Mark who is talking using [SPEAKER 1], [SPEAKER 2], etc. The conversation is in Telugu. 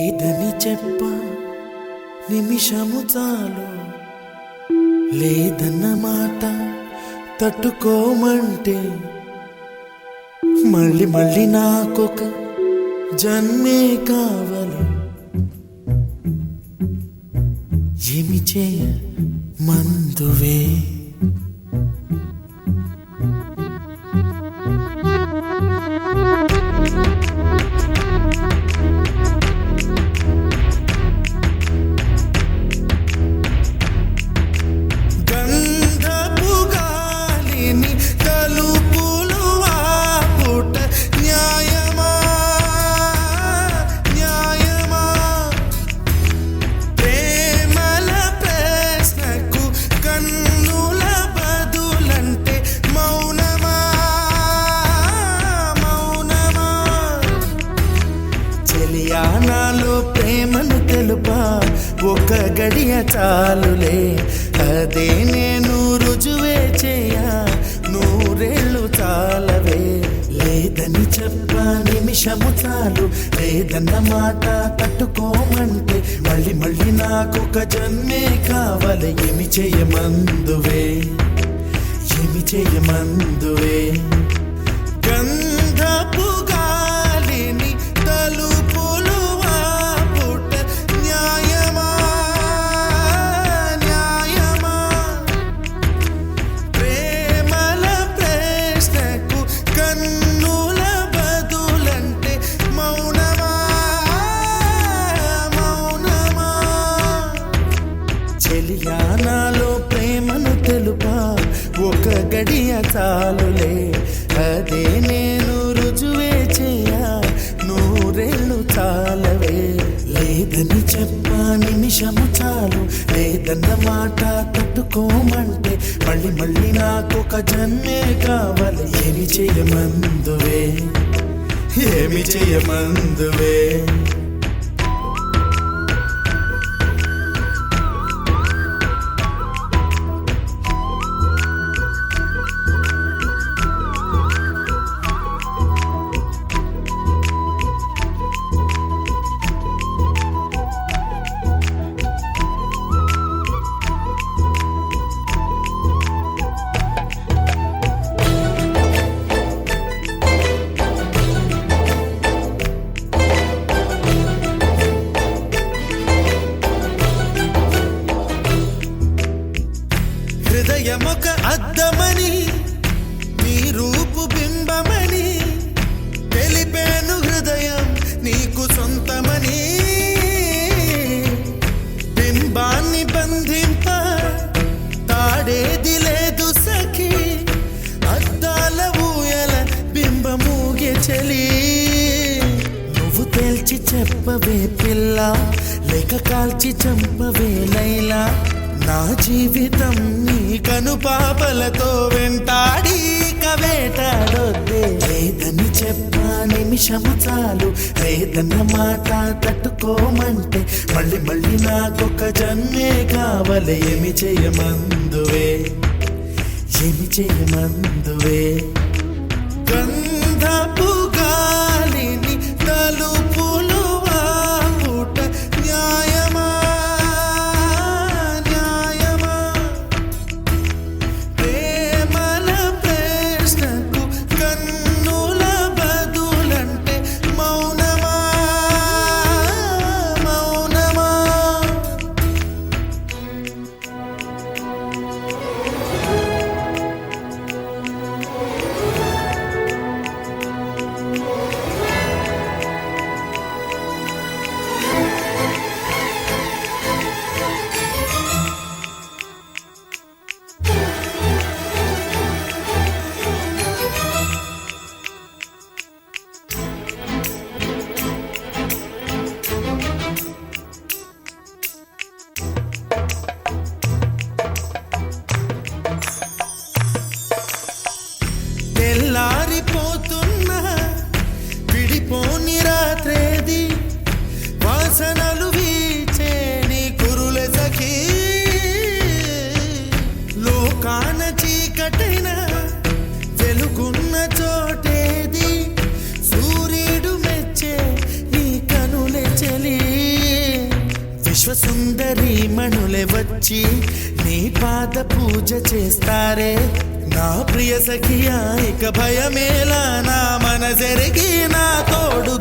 [SPEAKER 1] లేదని చెప్ప నిమిషము చాలు, లేదన్న మాట తట్టుకోమంటే మళ్ళీ మళ్ళీ నాకొక జన్మే కావాలి. ఏమి చేయ మందువే నాలో ప్రేమను తెలుపా ఒక గడియ చాలులే, అదే నేను రుజువే చేయా నూరేళ్ళు చాలవే. లేదని చెప్ప నిమిషము చాలు, లేదన్న మాట తట్టుకోమంటే మళ్ళీ మళ్ళీ నాకొక జన్మే కావాలి. ఏమి చేయమందువే, ఏమి చేయమందువే. గంధపు గాలిని తలుపులు ఆపుట న్యాయమా న్యాయమా, ప్రేమల ప్రశ్నకు కన్నుల బదులంటే మౌనమా మౌనమా. చెలియా నాలో ప్రేమను తెలుపా ఒక గడియ చాలులే, అదే నేను రుజువే చేయా నూరేళ్ళు చాలవే. లేదని చెప్ప నిమిషము చాలు, లేదన్న మాట తట్టుకోమంటే మళ్ళీ మళ్ళీ నాకొక జన్మే కావాలి. ఏమి చేయమందువే, ఏమి చేయమందువే. హృదయమొక అద్దమని, నీ రూపు బింబమని తెలిపేను హృదయం నీకు సొంతమని. బింబాన్ని బంధింప తాడేది లేదు సఖి, అద్దాల ఊయల బింబమూగే చలి. నువ్వు తేల్చి చెప్పవే పిల్ల, లేక కాల్చి చంపవే లైలా. నా జీవితం నీ కనుపాపలతో వెంటాడి కవేటాడొద్దే. లేదని చెప్ప నిమిషము చాలు, లేదన్న మాట తట్టుకోమంటే మళ్ళీ మళ్ళీ నాకొక జన్మే కావాలి. ఏమి చేయమందువే, ఏమి చేయమందువే. గంధపు గాలిని తలుపులు ఆపుట న్యాయమా న్యాయమా, ప్రేమల ప్రశ్నకు కన్నుల బదులంటే మౌనమా మౌనమా. సుందరి మణులే వచ్చి నీ పాద పూజ చేస్తారే నా ప్రియ సఖియా ఇక భయమేలా నా మనసెరిగి నా తోడు